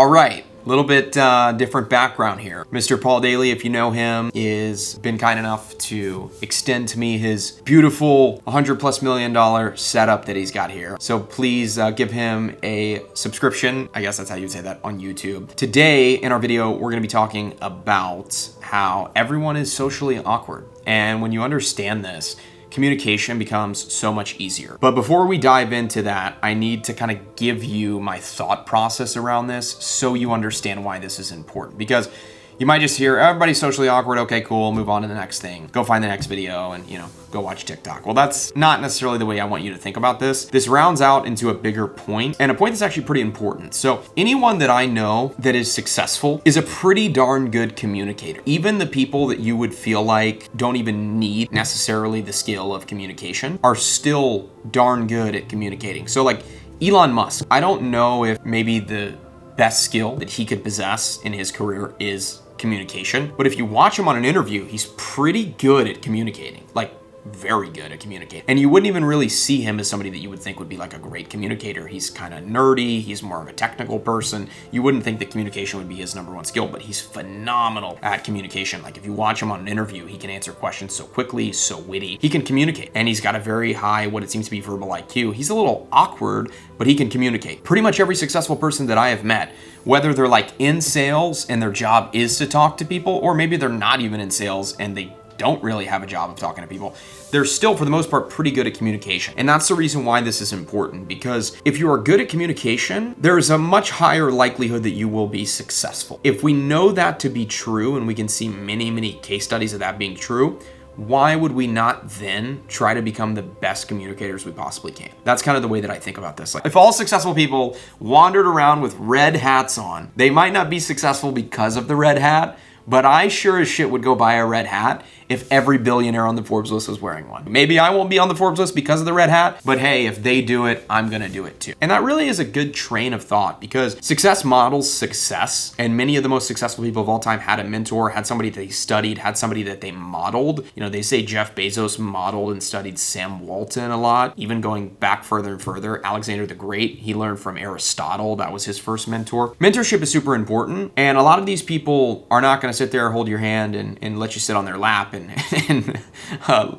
All right, a little bit different background here. Mr. Paul Daly, if you know him, is been kind enough to extend to me his beautiful $100+ million setup that he's got here. So please give him a subscription. I guess that's how you say that on YouTube. Today in our video, we're gonna be talking about how everyone is socially awkward. And when you understand this, communication becomes so much easier. But before we dive into that, I need to kind of give you my thought process around this so you understand why this is important. Because you might just hear, everybody's socially awkward, okay, cool, move on to the next thing. Go find the next video and, go watch TikTok. Well, that's not necessarily the way I want you to think about this. This rounds out into a bigger point, and a point that's actually pretty important. So anyone that I know that is successful is a pretty darn good communicator. Even the people that you would feel like don't even need necessarily the skill of communication are still darn good at communicating. So like Elon Musk, I don't know if maybe the best skill that he could possess in his career is communication. But if you watch him on an interview, he's pretty good at communicating, like very good at communicating. And you wouldn't even really see him as somebody that you would think would be like a great communicator. He's kind of nerdy. He's more of a technical person. You wouldn't think that communication would be his number one skill, but he's phenomenal at communication. Like if you watch him on an interview, he can answer questions so quickly, so witty. He can communicate, and he's got a very high, what it seems to be, verbal IQ. He's a little awkward, but he can communicate. Pretty much every successful person that I have met, whether they're like in sales and their job is to talk to people, or maybe they're not even in sales and they don't really have a job of talking to people, they're still, for the most part, pretty good at communication. And that's the reason why this is important, because if you are good at communication, there is a much higher likelihood that you will be successful. If we know that to be true, and we can see many, many case studies of that being true, why would we not then try to become the best communicators we possibly can? That's kind of the way that I think about this. Like, if all successful people wandered around with red hats on, they might not be successful because of the red hat, but I sure as shit would go buy a red hat if every billionaire on the Forbes list was wearing one. Maybe I won't be on the Forbes list because of the red hat, but hey, if they do it, I'm gonna do it too. And that really is a good train of thought, because success models success, and many of the most successful people of all time had a mentor, had somebody that they studied, had somebody that they modeled. They say Jeff Bezos modeled and studied Sam Walton a lot, even going back further and further. Alexander the Great, he learned from Aristotle. That was his first mentor. Mentorship is super important, and a lot of these people are not gonna sit there, hold your hand, and let you sit on their lap and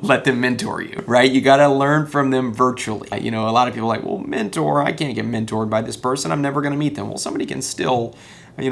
let them mentor you, right? You got to learn from them virtually. A lot of people are like, well, mentor, I can't get mentored by this person. I'm never going to meet them. Well, somebody can still,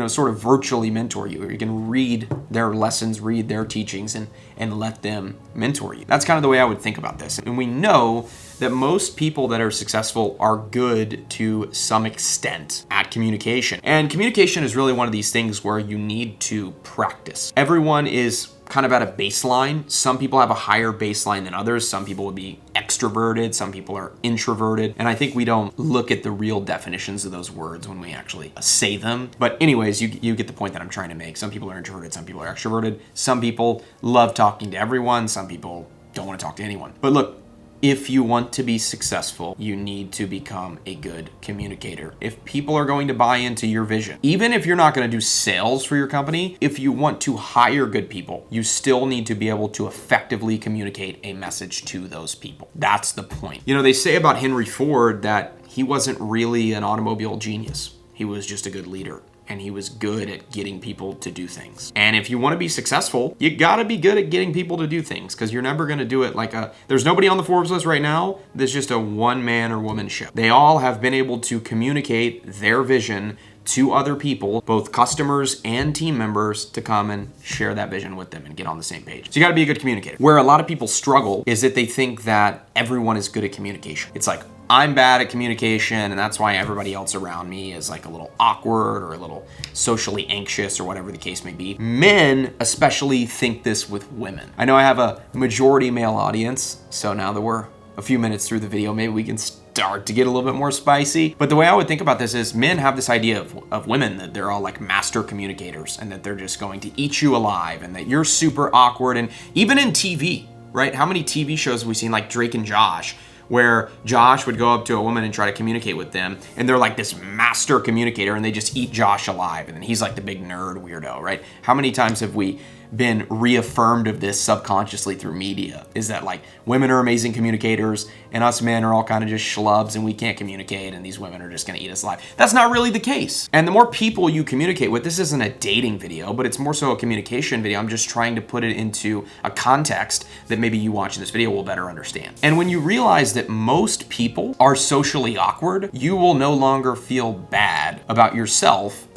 sort of virtually mentor you. Or you can read their lessons, read their teachings, and let them mentor you. That's kind of the way I would think about this. And we know that most people that are successful are good to some extent at communication. And communication is really one of these things where you need to practice. Everyone is kind of at a baseline. Some people have a higher baseline than others. Some people would be extroverted, some people are introverted. And I think we don't look at the real definitions of those words when we actually say them. But anyways, you get the point that I'm trying to make. Some people are introverted, some people are extroverted. Some people love talking to everyone, some people don't want to talk to anyone. But look, if you want to be successful, you need to become a good communicator. If people are going to buy into your vision, even if you're not going to do sales for your company, if you want to hire good people, you still need to be able to effectively communicate a message to those people. That's the point. They say about Henry Ford that he wasn't really an automobile genius. He was just a good leader. And he was good at getting people to do things. And if you want to be successful, you gotta be good at getting people to do things, because you're never gonna do it like there's nobody on the Forbes list right now that's just a one man or woman show. They all have been able to communicate their vision to other people, both customers and team members, to come and share that vision with them and get on the same page. So you gotta be a good communicator. Where a lot of people struggle is that they think that everyone is good at communication. It's like, I'm bad at communication, and that's why everybody else around me is like a little awkward or a little socially anxious or whatever the case may be. Men especially think this with women. I know I have a majority male audience, so now that we're a few minutes through the video, maybe we can start to get a little bit more spicy. But the way I would think about this is men have this idea of women that they're all like master communicators and that they're just going to eat you alive and that you're super awkward. And even in TV, right? How many TV shows have we seen, like Drake and Josh, where Josh would go up to a woman and try to communicate with them, and they're like this master communicator, and they just eat Josh alive, and then he's like the big nerd weirdo, right? How many times have we been reaffirmed of this subconsciously through media, is that like women are amazing communicators and us men are all kind of just schlubs and we can't communicate and these women are just going to eat us alive. That's not really the case. And the more people you communicate with, this isn't a dating video, but it's more so a communication video. I'm just trying to put it into a context that maybe you watching this video will better understand. And when you realize that most people are socially awkward, you will no longer feel bad about yourself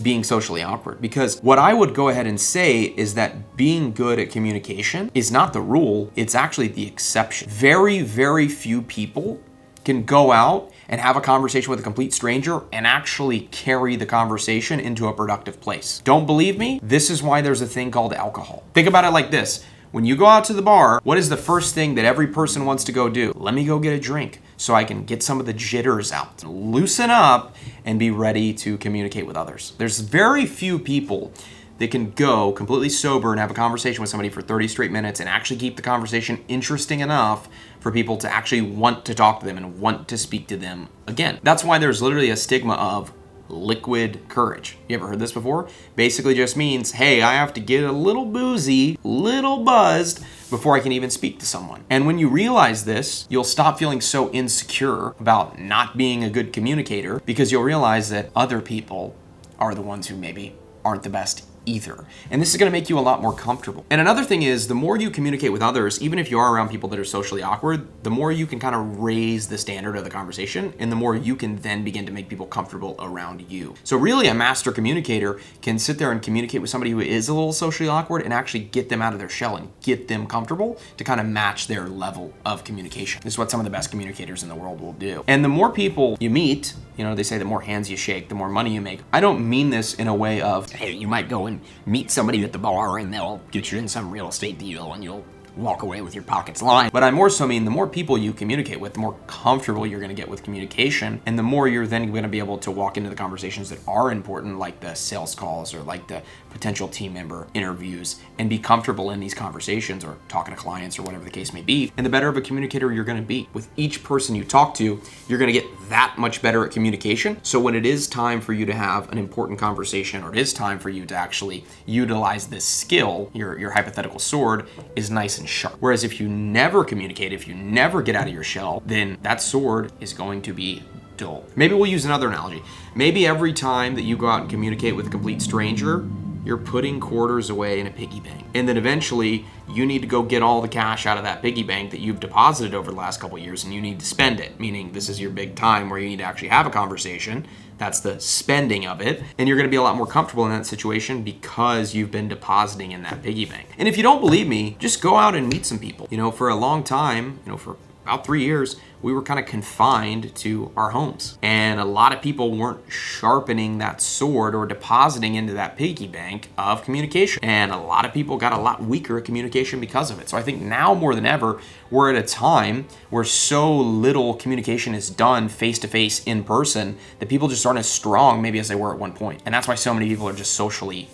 being socially awkward. Because what I would go ahead and say is that being good at communication is not the rule, it's actually the exception. Very, very few people can go out and have a conversation with a complete stranger and actually carry the conversation into a productive place. Don't believe me? This is why there's a thing called alcohol. Think about it like this. When you go out to the bar, what is the first thing that every person wants to go do? Let me go get a drink so I can get some of the jitters out, loosen up, and be ready to communicate with others. There's very few people that can go completely sober and have a conversation with somebody for 30 straight minutes and actually keep the conversation interesting enough for people to actually want to talk to them and want to speak to them again. That's why there's literally a stigma of liquid courage. You ever heard this before? Basically just means, hey, I have to get a little boozy, little buzzed before I can even speak to someone. And when you realize this, you'll stop feeling so insecure about not being a good communicator because you'll realize that other people are the ones who maybe aren't the best either. And this is going to make you a lot more comfortable. And another thing is, the more you communicate with others, even if you are around people that are socially awkward, the more you can kind of raise the standard of the conversation and the more you can then begin to make people comfortable around you. So really a master communicator can sit there and communicate with somebody who is a little socially awkward and actually get them out of their shell and get them comfortable to kind of match their level of communication. This is what some of the best communicators in the world will do. And the more people you meet, you know, they say the more hands you shake, the more money you make. I don't mean this in a way of, hey, you might go and meet somebody at the bar and they'll get you in some real estate deal and you'll walk away with your pockets lined. But I more so mean the more people you communicate with, the more comfortable you're going to get with communication, and the more you're then going to be able to walk into the conversations that are important, like the sales calls or like the potential team member interviews, and be comfortable in these conversations or talking to clients or whatever the case may be. And the better of a communicator you're going to be. With each person you talk to, you're going to get that much better at communication. So when it is time for you to have an important conversation, or it is time for you to actually utilize this skill, your hypothetical sword is nice and sharp. Whereas if you never communicate, if you never get out of your shell, then that sword is going to be dull. Maybe we'll use another analogy. Maybe every time that you go out and communicate with a complete stranger, you're putting quarters away in a piggy bank. And then eventually you need to go get all the cash out of that piggy bank that you've deposited over the last couple of years, and you need to spend it, meaning this is your big time where you need to actually have a conversation. That's the spending of it. And you're gonna be a lot more comfortable in that situation because you've been depositing in that piggy bank. And if you don't believe me, just go out and meet some people. You know, for a long time, for about 3 years, we were kind of confined to our homes. And a lot of people weren't sharpening that sword or depositing into that piggy bank of communication. And a lot of people got a lot weaker at communication because of it. So I think now more than ever, we're at a time where so little communication is done face-to-face in person that people just aren't as strong maybe as they were at one point. And that's why so many people are just socially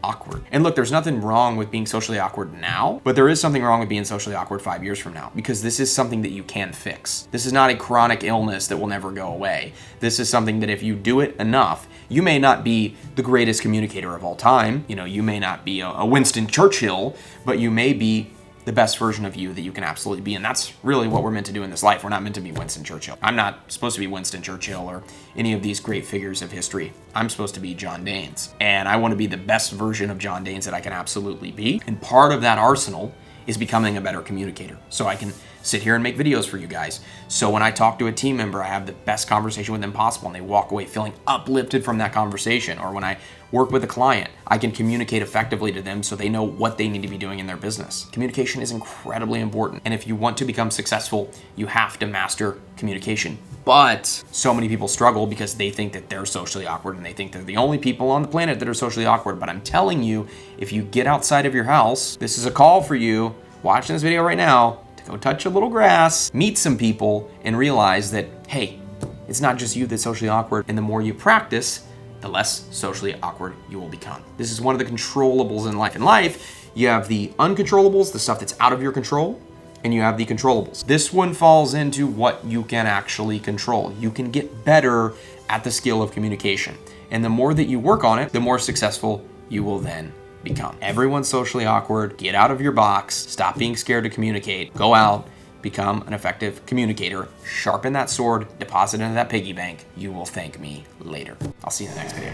awkward. And look, there's nothing wrong with being socially awkward now, but there is something wrong with being socially awkward 5 years from now, because this is something that you can fix. This is not a chronic illness that will never go away. This is something that if you do it enough, you may not be the greatest communicator of all time. You may not be a Winston Churchill, but you may be the best version of you that you can absolutely be. And that's really what we're meant to do in this life. We're not meant to be Winston Churchill. I'm not supposed to be Winston Churchill or any of these great figures of history. I'm supposed to be John Danes. And I want to be the best version of John Danes that I can absolutely be. And part of that arsenal is becoming a better communicator. So I can sit here and make videos for you guys. So when I talk to a team member, I have the best conversation with them possible and they walk away feeling uplifted from that conversation. Or when I work with a client, I can communicate effectively to them so they know what they need to be doing in their business. Communication is incredibly important. And if you want to become successful, you have to master communication. But so many people struggle because they think that they're socially awkward and they think they're the only people on the planet that are socially awkward. But I'm telling you, if you get outside of your house, this is a call for you watching this video right now, to go touch a little grass, meet some people, and realize that, hey, it's not just you that's socially awkward. And the more you practice, the less socially awkward you will become. This is one of the controllables in life. In life, you have the uncontrollables, the stuff that's out of your control, and you have the controllables. This one falls into what you can actually control. You can get better at the skill of communication. And the more that you work on it, the more successful you will then become. Everyone's socially awkward. Get out of your box. Stop being scared to communicate. Go out. Become an effective communicator. Sharpen that sword. Deposit into that piggy bank. You will thank me later. I'll see you in the next video.